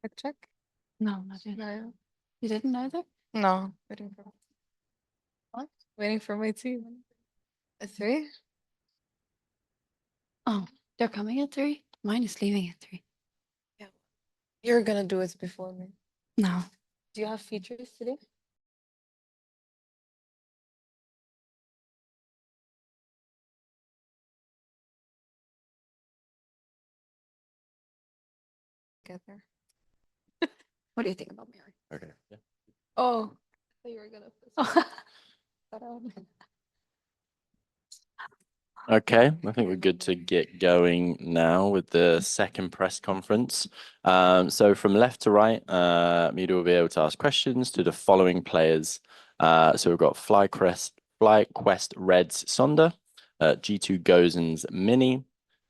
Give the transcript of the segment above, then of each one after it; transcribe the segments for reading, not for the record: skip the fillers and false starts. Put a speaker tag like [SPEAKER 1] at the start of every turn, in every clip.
[SPEAKER 1] check?
[SPEAKER 2] No, not yet.
[SPEAKER 1] No.
[SPEAKER 2] You didn't either?
[SPEAKER 1] No. Waiting for
[SPEAKER 2] What?
[SPEAKER 1] waiting for my team. A 3?
[SPEAKER 2] Oh, they're coming at 3? Mine is leaving at 3.
[SPEAKER 1] You're gonna do it before me.
[SPEAKER 2] No.
[SPEAKER 1] Do you have features today? Get there.
[SPEAKER 2] What do you think about Mary?
[SPEAKER 3] Okay. Yeah.
[SPEAKER 1] Oh, I thought you were gonna that out.
[SPEAKER 3] Okay, I think we're good to get going now with the second press conference. So from left to right, Mida will be able to ask questions to the following players. So we've got FlyQuest Reds Sonder, G2 Gozen's Mini,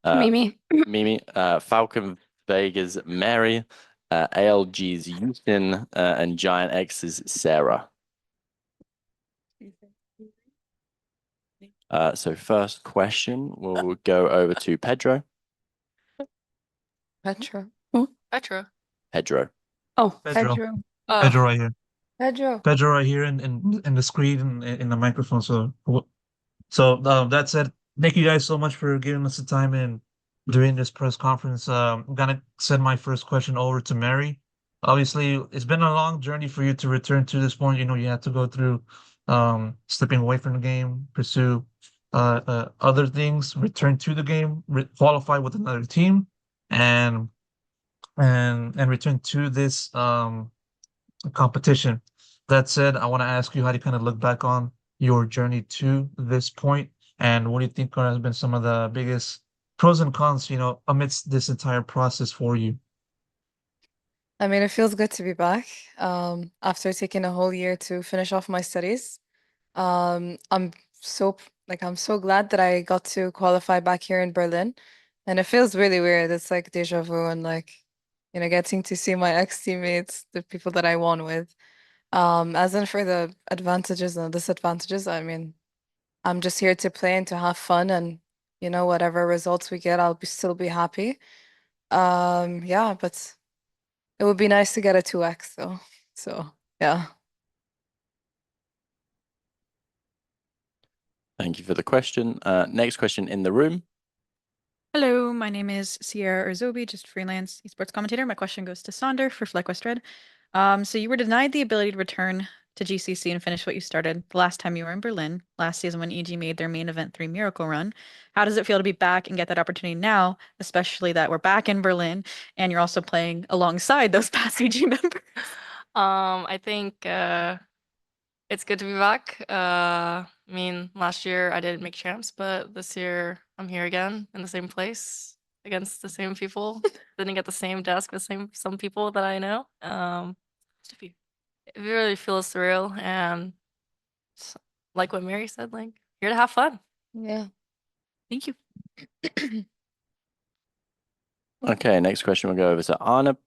[SPEAKER 2] Mimi.
[SPEAKER 3] Mimi, Falcon Vega's Mary, ALG's Yusin, and Giant X's Sarah. So first question, we'll go over to Pedro.
[SPEAKER 1] Petra.
[SPEAKER 4] Petra.
[SPEAKER 3] Pedro.
[SPEAKER 2] Oh,
[SPEAKER 5] Pedro.
[SPEAKER 2] Pedro.
[SPEAKER 5] Pedro right here.
[SPEAKER 1] Pedro.
[SPEAKER 5] Pedro right here in the screen in the microphone. So that said, thank you guys so much for giving us the time and doing this press conference. I'm gonna send my first question over to Mary. Obviously, it's been a long journey for you to return to this point. You know, you had to go through slipping away from the game, pursue other things, return to the game, qualify with another team, and return to this competition. That said, I want to ask you how do you kind of look back on your journey to this point, and what do you think has been some of the biggest pros and cons, you know, amidst this entire process for you?
[SPEAKER 1] I mean, it feels good to be back. After taking a whole year to finish off my studies. I'm so glad that I got to qualify back here in Berlin. And it feels really weird. It's like deja vu and like, getting to see my ex-teammates, the people that I won with. As in for the advantages and disadvantages, I mean, I'm just here to play and to have fun and whatever results we get, still be happy. Yeah, but it would be nice to get a 2x though. So yeah.
[SPEAKER 3] Thank you for the question. Next question in the room.
[SPEAKER 6] Hello, my name is Sierra Erzobi, just freelance esports commentator. My question goes to Sonder for FlyQuest Red. So you were denied the ability to return to GCC and finish what you started the last time you were in Berlin, last season when EG made their main event 3 Miracle Run. How does it feel to be back and get that opportunity now, especially that we're back in Berlin and you're also playing alongside those past EG members?
[SPEAKER 4] I think it's good to be back. I mean, last year I didn't make champs, but this year I'm here again in the same place against the same people, sitting at the same desk with some people that I know. It really feels surreal, and like what Mary said, like here to have fun.
[SPEAKER 1] Yeah.
[SPEAKER 6] Thank you.
[SPEAKER 3] Okay, next question we'll go over to Anna.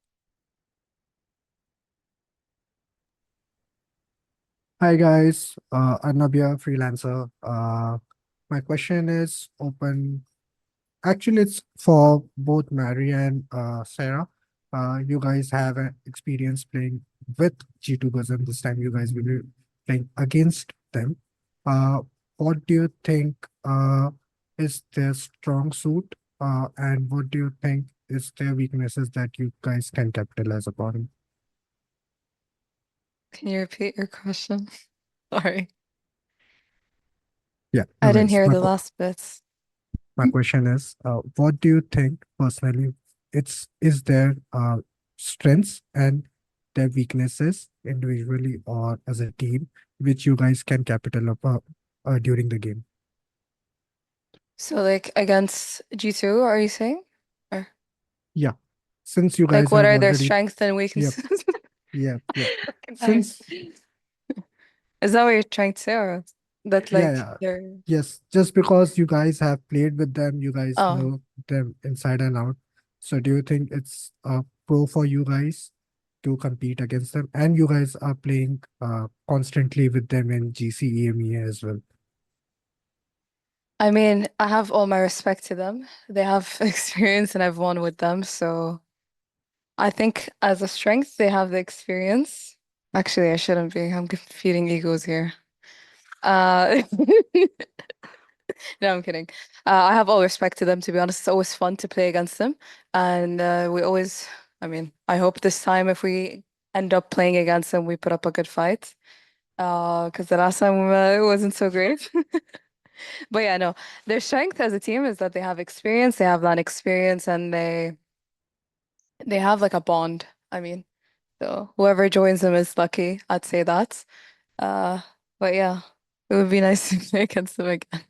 [SPEAKER 7] Hi guys, Arnabia, freelancer. My question is open. Actually, it's for both Mary and Sarah. You guys have an experience playing with G2 Guzan. This time you guys will be playing against them. What do you think is their strong suit? And what do you think is their weaknesses that you guys can capitalize upon?
[SPEAKER 1] Can you repeat your question? Sorry.
[SPEAKER 7] Yeah,
[SPEAKER 1] I
[SPEAKER 7] no
[SPEAKER 1] didn't
[SPEAKER 7] worries.
[SPEAKER 1] hear the last bits.
[SPEAKER 7] My question is, what do you think personally is their strengths and their weaknesses individually or as a team, which you guys can capitalize during the game?
[SPEAKER 1] So like against G2, are you saying? Or
[SPEAKER 7] Yeah, since you
[SPEAKER 1] like
[SPEAKER 7] guys
[SPEAKER 1] what
[SPEAKER 7] have
[SPEAKER 1] are their
[SPEAKER 7] already,
[SPEAKER 1] strengths and weaknesses?
[SPEAKER 7] yeah.
[SPEAKER 1] Nice.
[SPEAKER 7] Since
[SPEAKER 1] Is that what you're trying to say, or that like
[SPEAKER 7] yeah,
[SPEAKER 1] they're
[SPEAKER 7] yes, just because you guys have played with them, you guys
[SPEAKER 1] oh
[SPEAKER 7] know them inside and out. So do you think it's a pro for you guys to compete against them? And you guys are playing constantly with them in GCEMEA as well.
[SPEAKER 1] I mean, I have all my respect to them. They have experience and I've won with them, so I think as a strength, they have the experience. Actually, I shouldn't be. I'm feeding egos here. No, I'm kidding. I have all respect to them, to be honest. It's always fun to play against them. And we always, I mean, I hope this time if we end up playing against them, we put up a good fight. Because the last time it wasn't so great. But yeah, no, their strength as a team is that they have experience, they have LAN experience, and they have like a bond. I mean, so whoever joins them is lucky. I'd say that. Uh, but yeah, it would be nice to play against them again.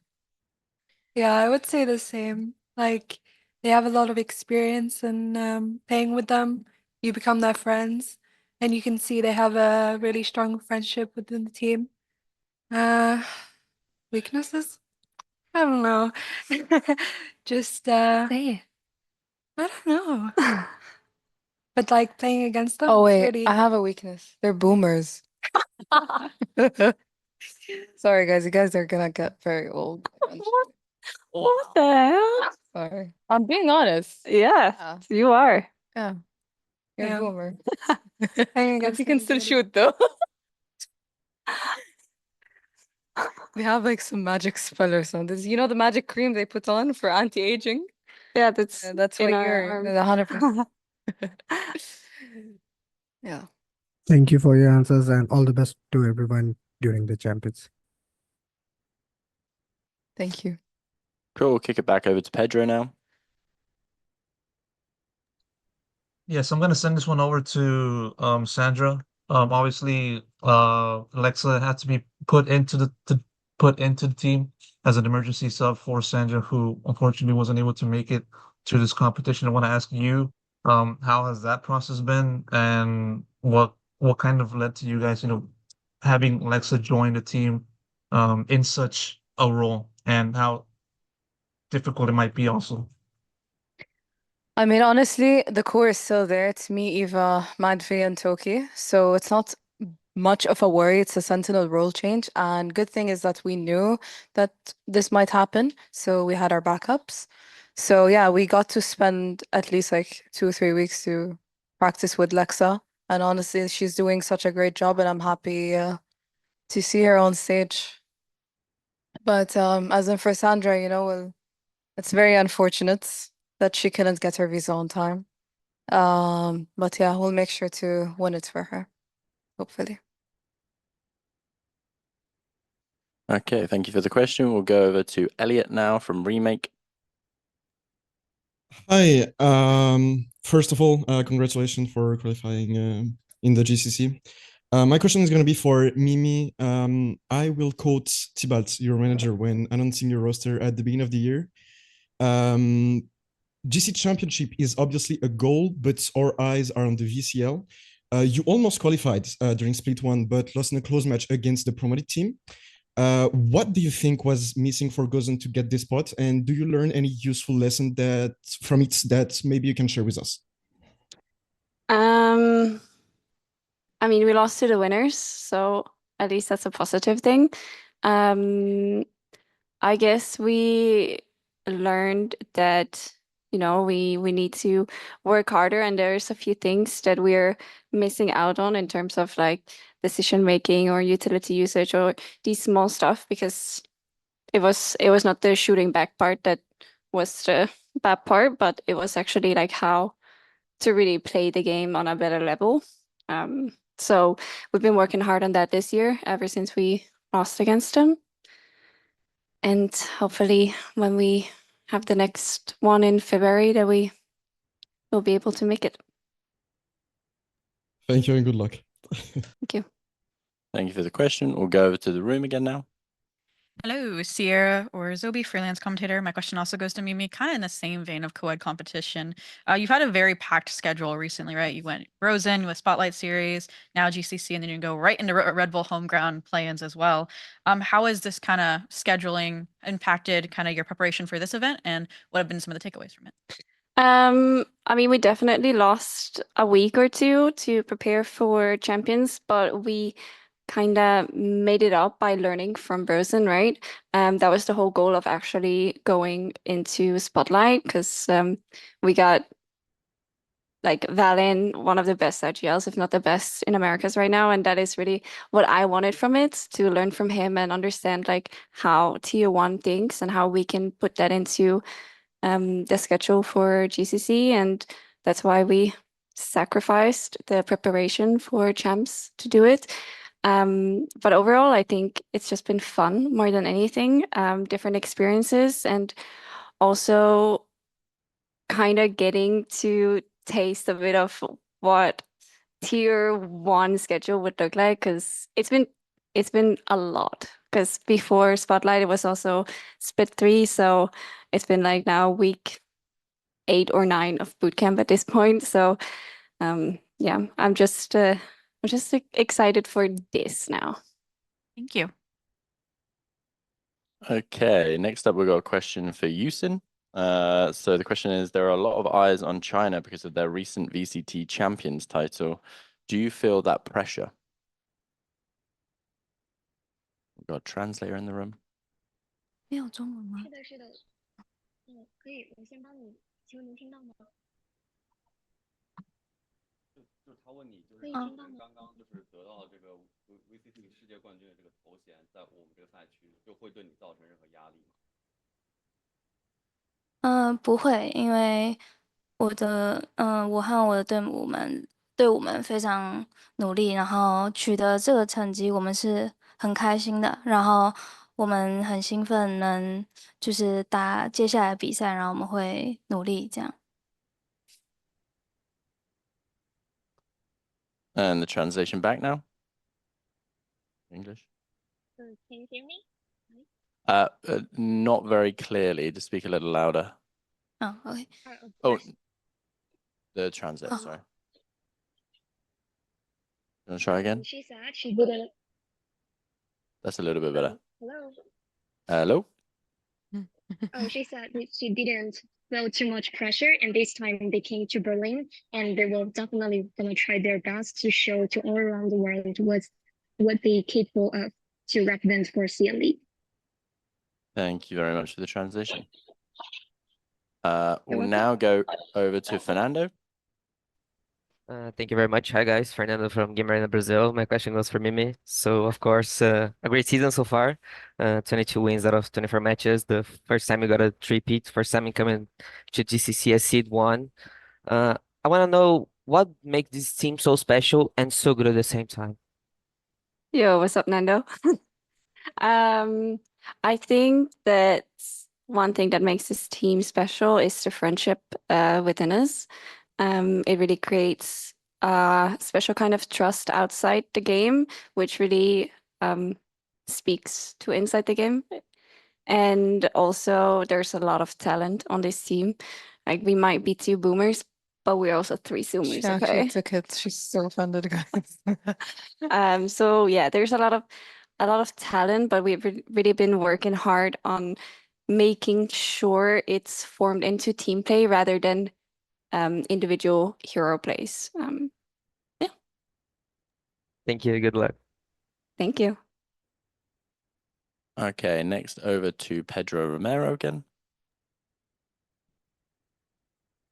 [SPEAKER 8] Yeah, I would say the same. Like they have a lot of experience and playing with them, you become their friends, and you can see they have a really strong friendship within the team. Uh, weaknesses? I don't know. Just
[SPEAKER 2] Say
[SPEAKER 8] I don't know. But like playing against them
[SPEAKER 1] Oh
[SPEAKER 8] is
[SPEAKER 1] wait,
[SPEAKER 8] really
[SPEAKER 1] I have a weakness. They're boomers. Sorry guys, you guys are gonna get very old eventually.
[SPEAKER 2] What the hell?
[SPEAKER 1] Sorry. I'm being honest.
[SPEAKER 2] Yeah,
[SPEAKER 1] Yeah,
[SPEAKER 2] you are.
[SPEAKER 1] yeah. You're a
[SPEAKER 8] Yeah.
[SPEAKER 1] boomer.
[SPEAKER 8] playing
[SPEAKER 1] But
[SPEAKER 8] against
[SPEAKER 1] you
[SPEAKER 8] them
[SPEAKER 1] can
[SPEAKER 8] is
[SPEAKER 1] still
[SPEAKER 8] really-
[SPEAKER 1] shoot though. They have like some magic spell or something. You know the magic cream they put on for anti-aging?
[SPEAKER 2] Yeah, that's
[SPEAKER 1] Yeah, that's
[SPEAKER 2] in
[SPEAKER 1] what
[SPEAKER 2] our
[SPEAKER 1] you're
[SPEAKER 2] arm.
[SPEAKER 1] 100%. Yeah.
[SPEAKER 7] Thank you for your answers and all the best to everyone during the champions.
[SPEAKER 1] Thank you.
[SPEAKER 3] Cool. We'll kick it back over to Pedro now.
[SPEAKER 5] Yes, I'm gonna send this one over to Sandra. Obviously, Alexa had to be put into the team as an emergency sub for Sandra, who unfortunately wasn't able to make it to this competition. I want to ask you, how has that process been, and what kind of led to you guys, having Alexa join the team, in such a role, and how difficult it might be also.
[SPEAKER 1] I mean, honestly, the core is still there. It's me, Eva, Madvi, and Toki. So it's not much of a worry. It's a Sentinel role change. And good thing is that we knew that this might happen. So we had our backups. So yeah, we got to spend at least like 2 or 3 weeks to practice with Lexa. And honestly, she's doing such a great job, and I'm happy to see her on stage. But as in for Sandra, well, it's very unfortunate that she couldn't get her visa on time. But yeah, we'll make sure to win it for her, hopefully.
[SPEAKER 3] Okay, thank you for the question. We'll go over to Elliot now from Remake.
[SPEAKER 9] Hi. First of all, congratulations for qualifying in the GCC. My question is going to be for Mimi. I will quote Tibalt, your manager, when announcing your roster at the beginning of the year. GC Championship is obviously a goal, but our eyes are on the VCL. You almost qualified during Split 1, but lost in a close match against the promoted team. What do you think was missing for Gozen to get this spot? And do you learn any useful lesson from it that maybe you can share with us?
[SPEAKER 2] I mean, we lost to the winners, so at least that's a positive thing. I guess we learned that, we need to work harder, and there's a few things that we're missing out on in terms of like decision making or utility usage or these small stuff, because it was not the shooting back part that was the bad part, but it was actually like how to really play the game on a better level. So we've been working hard on that this year, ever since we lost against them. And hopefully when we have the next one in February, that we will be able to make it.
[SPEAKER 9] Thank you and good luck.
[SPEAKER 2] Thank you.
[SPEAKER 3] Thank you for the question. We'll go over to the room again now.
[SPEAKER 6] Hello, Sierra or Zobi, freelance commentator. My question also goes to Mimi, kind of in the same vein of co-ed competition. You've had a very packed schedule recently, right? You went Rosen with Spotlight Series, now GCC, and then you go right into Red Bull Homeground play-ins as well. How has this kind of scheduling impacted kind of your preparation for this event, and what have been some of the takeaways from it?
[SPEAKER 2] I mean, we definitely lost a week or two to prepare for champions, but we kind of made it up by learning from Brosen, right? That was the whole goal of actually going into Spotlight, because we got like Valin, one of the best IGLs, if not the best in Americas right now. And that is really what I wanted from it, to learn from him and understand like how tier one thinks and how we can put that into the schedule for GCC. And that's why we sacrificed the preparation for champs to do it. But overall, I think it's just been fun more than anything, different experiences, and also kind of getting to taste a bit of what tier one schedule would look like, because it's been a lot. Because before Spotlight, it was also split 3, so it's been like now week 8 or 9 of bootcamp at this point. So yeah, I'm just excited for this now.
[SPEAKER 6] Thank you.
[SPEAKER 3] Okay, next up we've got a question for Yusin. So the question is, there are a lot of eyes on China because of their recent VCT Champions title. Do you feel that pressure? We've got a translator in the room.
[SPEAKER 1] 没有中文吗？
[SPEAKER 10] 是的，是的，可以，我先帮你，请问能听到吗？
[SPEAKER 11] 就是他问你，就是
[SPEAKER 10] 可以
[SPEAKER 11] 你
[SPEAKER 10] 听到吗？
[SPEAKER 11] 们刚刚就是得到了这个 VCT 世界冠军的这个头衔，在我们这个赛区，就会对你造成任何压力吗？
[SPEAKER 10] 不会，因为我和我的队伍们非常努力，然后取得这个成绩，我们是很开心的，然后我们很兴奋，能就是打接下来的比赛，然后我们会努力这样。
[SPEAKER 3] And the translation back now. English.
[SPEAKER 10] Can you hear me?
[SPEAKER 3] Not very clearly. Just speak a little louder.
[SPEAKER 10] Oh, okay.
[SPEAKER 3] Oh, the translator, sorry. You want to try again?
[SPEAKER 10] She said she didn't.
[SPEAKER 3] That's a little bit better.
[SPEAKER 10] Hello.
[SPEAKER 3] Hello?
[SPEAKER 10] Oh, she said that she didn't feel too much pressure, and this time they came to Berlin, and they will definitely gonna try their best to show to all around the world what they're capable of to represent for CLE.
[SPEAKER 3] Thank you very much for the translation. We'll now go over to Fernando.
[SPEAKER 12] Thank you very much. Hi guys, Fernando from Game Arena Brazil. My question goes for Mimi. So of course, a great season so far. 22 wins out of 24 matches. The first time you got a three-peat, first time you coming to GCC as seed 1. I want to know what makes this team so special and so good at the same time.
[SPEAKER 2] Yo, what's up, Nando? I think that one thing that makes this team special is the friendship within us. It really creates a special kind of trust outside the game, which really speaks to inside the game. And also, there's a lot of talent on this team. Like, we might be 2 boomers, but we're also 3 zoomers,
[SPEAKER 1] She actually
[SPEAKER 2] okay?
[SPEAKER 1] took it. She's so offended, guys.
[SPEAKER 2] So yeah, there's a lot of talent, but we've really been working hard on making sure it's formed into team play rather than individual hero plays. Yeah.
[SPEAKER 12] Thank you. Good luck.
[SPEAKER 2] Thank you.
[SPEAKER 3] Okay, next over to Pedro Romero again.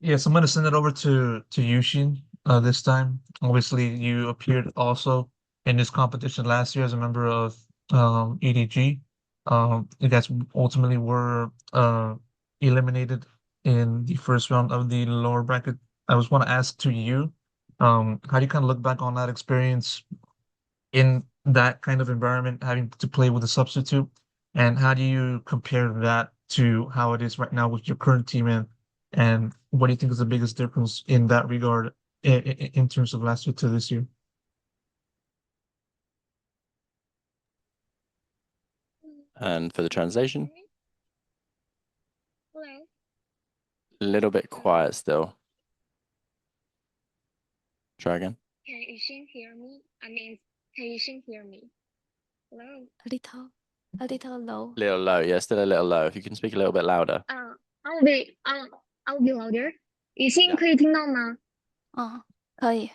[SPEAKER 5] Yes, I'm gonna send it over to Yushin this time. Obviously, you appeared also in this competition last year as a member of EDG. You guys ultimately were eliminated in the first round of the lower bracket. I just want to ask to you, how do you kind of look back on that experience in that kind of environment, having to play with a substitute, and how do you compare that to how it is right now with your current team, and what do you think is the biggest difference in that regard in terms of last year to this year?
[SPEAKER 3] And for the translation,
[SPEAKER 10] Hello.
[SPEAKER 3] a little bit quiet still. Try again.
[SPEAKER 10] Can Yushin hear me? I mean, can Yushin hear me? Hello. A little low.
[SPEAKER 3] Little low, yeah, still a little low. If you can speak a little bit louder.
[SPEAKER 10] I'll be louder. 雨欣可以听到吗？可以。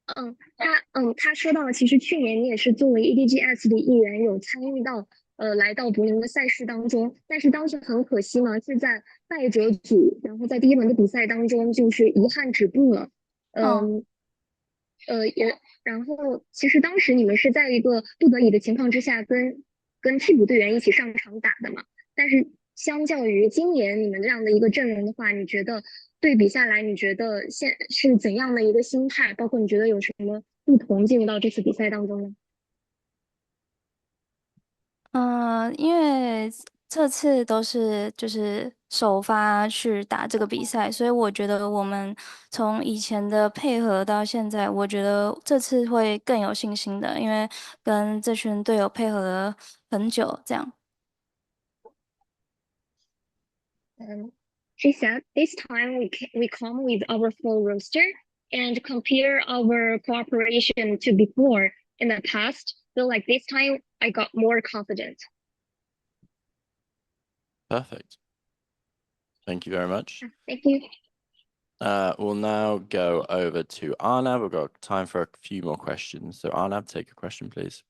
[SPEAKER 10] 他说到了，其实去年你也是作为 EDGS 的一员，有参与到
[SPEAKER 13] 来到柏林的赛事当中，但是当时很可惜呢，是在败者组，然后在第一轮的比赛当中就是遗憾止步了。然后其实当时你们是在一个不得已的情况之下跟替补队员一起上场打的嘛，但是相较于今年你们这样的一个阵容的话，你觉得对比下来，你觉得现是怎样的一个心态？包括你觉得有什么不同进入到这次比赛当中呢？
[SPEAKER 10] 因为这次都是就是首发去打这个比赛，所以我觉得我们从以前的配合到现在，我觉得这次会更有信心的，因为跟这群队友配合了很久，这样。
[SPEAKER 13] She said, "This time we come with our full roster and compare our cooperation to before in the past. Feel like this time I got more confident."
[SPEAKER 3] Perfect. Thank you very much.
[SPEAKER 13] Thank you.
[SPEAKER 3] We'll now go over to Arnav. We've got time for a few more questions. So Arnav, take a question, please.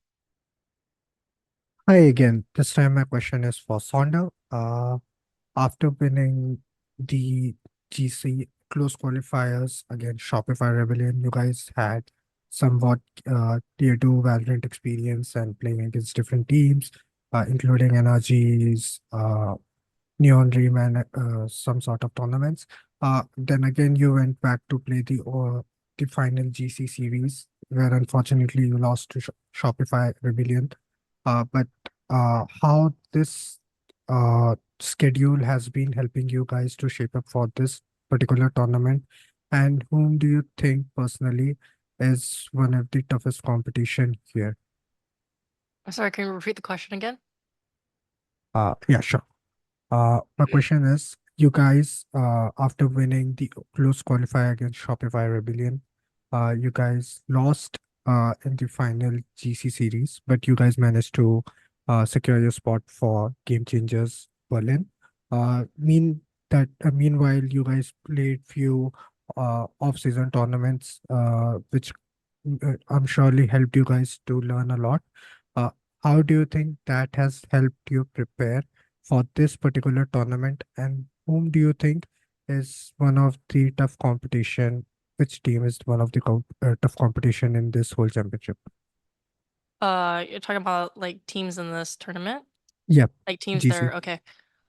[SPEAKER 7] Hi again. This time my question is for Sonder. After winning the GC close qualifiers against Shopify Rebellion, you guys had somewhat tier 2 Valorant experience and playing against different teams, including NRGs, Neon Dream, and some sort of tournaments. Then again, you went back to play the final GC series, where unfortunately you lost to Shopify Rebellion. But how this schedule has been helping you guys to shape up for this particular tournament, and whom do you think personally is one of the toughest competition here?
[SPEAKER 4] I'm sorry, can you repeat the question again?
[SPEAKER 7] Yeah, sure. My question is, you guys, after winning the close qualifier against Shopify Rebellion, you guys lost in the final GC series, but you guys managed to secure your spot for Game Changers Berlin. Meanwhile, you guys played few off-season tournaments, which I'm surely helped you guys to learn a lot. How do you think that has helped you prepare for this particular tournament, and whom do you think is one of the tough competition? Which team is one of the tough competition in this whole championship?
[SPEAKER 4] You're talking about like teams in this tournament?
[SPEAKER 7] Yep.
[SPEAKER 4] Like teams
[SPEAKER 7] GC.
[SPEAKER 4] there, okay.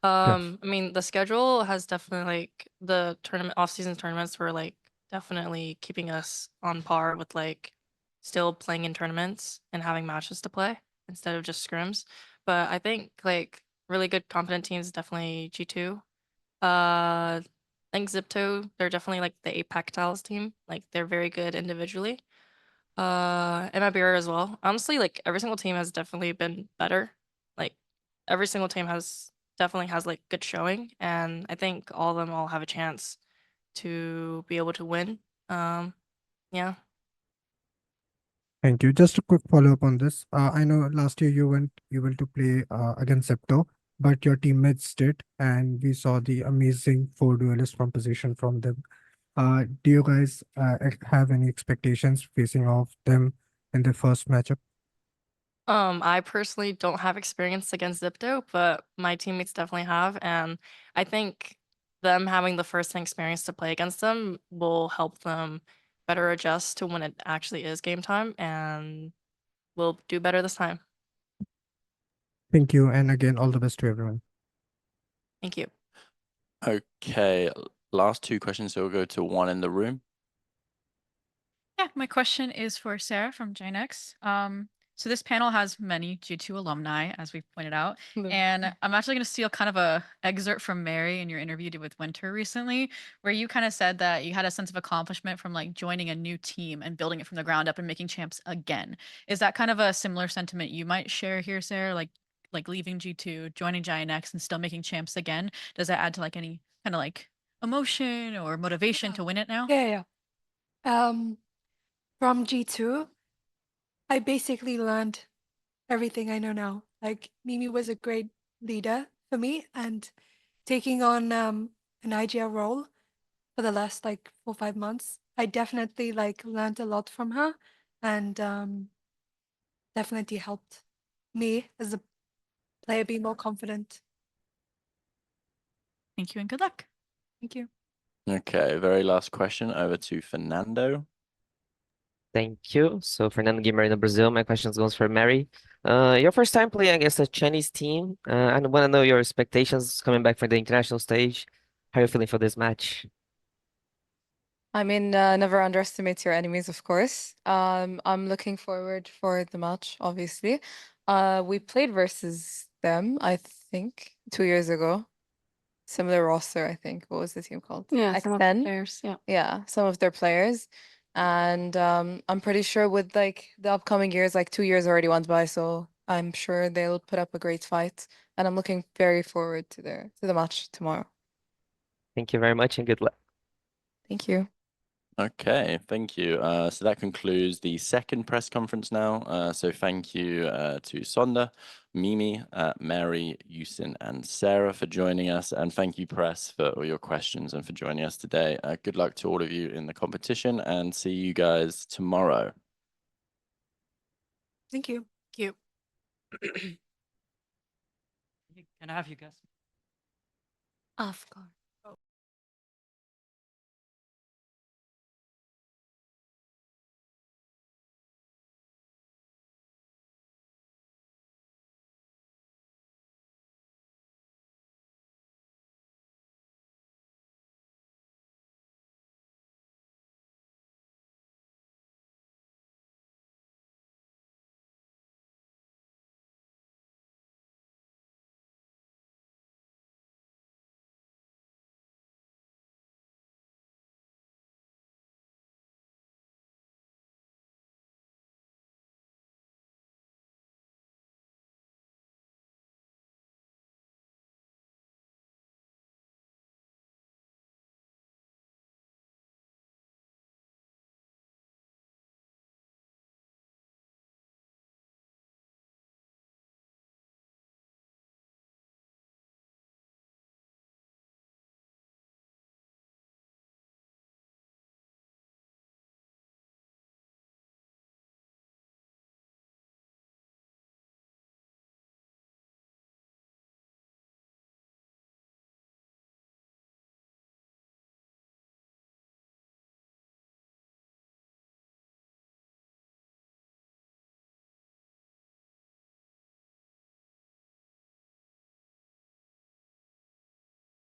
[SPEAKER 4] I mean, the schedule has definitely like the tournament off-season tournaments were like definitely keeping us on par with like still playing in tournaments and having matches to play instead of just scrims. But I think like really good confident teams definitely G2. I think Zipto, they're definitely like the APAC Tiles team. Like they're very good individually. MIBR as well. Honestly, like every single team has definitely been better. Like every single team definitely has like good showing, and I think all of them all have a chance to be able to win. Yeah.
[SPEAKER 7] Thank you. Just a quick follow-up on this. I know last year you weren't able to play against Zepto, but your teammates did, and we saw the amazing 4 duelist composition from them. Do you guys have any expectations facing off them in the first matchup?
[SPEAKER 4] I personally don't have experience against Zipto, but my teammates definitely have, and I think them having the first-hand experience to play against them will help them better adjust to when it actually is game time, and we'll do better this time.
[SPEAKER 7] Thank you, and again, all the best to everyone.
[SPEAKER 4] Thank you.
[SPEAKER 3] Okay, last 2 questions. So we'll go to one in the room.
[SPEAKER 6] Yeah, my question is for Sarah from Ginex. So this panel has many G2 alumni, as we've pointed out, and I'm actually going to steal kind of a excerpt from Mary in your interview with Winter recently, where you kind of said that you had a sense of accomplishment from like joining a new team and building it from the ground up and making champs again. Is that kind of a similar sentiment you might share here, Sarah? Like leaving G2, joining Ginex, and still making champs again? Does that add to like any kind of like emotion or motivation to win it now?
[SPEAKER 8] Yeah. From G2, I basically learned everything I know now. Like Mimi was a great leader for me, and taking on an IGL role for the last like 4 or 5 months, I definitely like learned a lot from her, and definitely helped me as a player be more confident.
[SPEAKER 6] Thank you and good luck.
[SPEAKER 8] Thank you.
[SPEAKER 3] Okay, very last question over to Fernando.
[SPEAKER 12] Thank you. So Fernando Guimarães, Brazil. My question goes for Mary. Your first time playing against a Chinese team. I want to know your expectations coming back from the international stage. How are you feeling for this match?
[SPEAKER 1] I mean, never underestimate your enemies, of course. I'm looking forward for the match, obviously. We played versus them, I think, 2 years ago. Similar roster, I think. What was the team called?
[SPEAKER 2] Yeah, some of the
[SPEAKER 1] XN?
[SPEAKER 2] players. Yeah.
[SPEAKER 1] Yeah, some of their players. And I'm pretty sure with like the upcoming years, like 2 years already went by, so I'm sure they'll put up a great fight. And I'm looking very forward to the match tomorrow.
[SPEAKER 12] Thank you very much and good luck.
[SPEAKER 1] Thank you.
[SPEAKER 3] Okay, thank you. So that concludes the second press conference now. So thank you to Sonder, Mimi, Mary, Yusin, and Sarah for joining us. And thank you, press, for all your questions and for joining us today. Good luck to all of you in the competition and see you guys tomorrow.
[SPEAKER 8] Thank you.
[SPEAKER 14] Thank you. Can I have you guys?
[SPEAKER 8] Of course.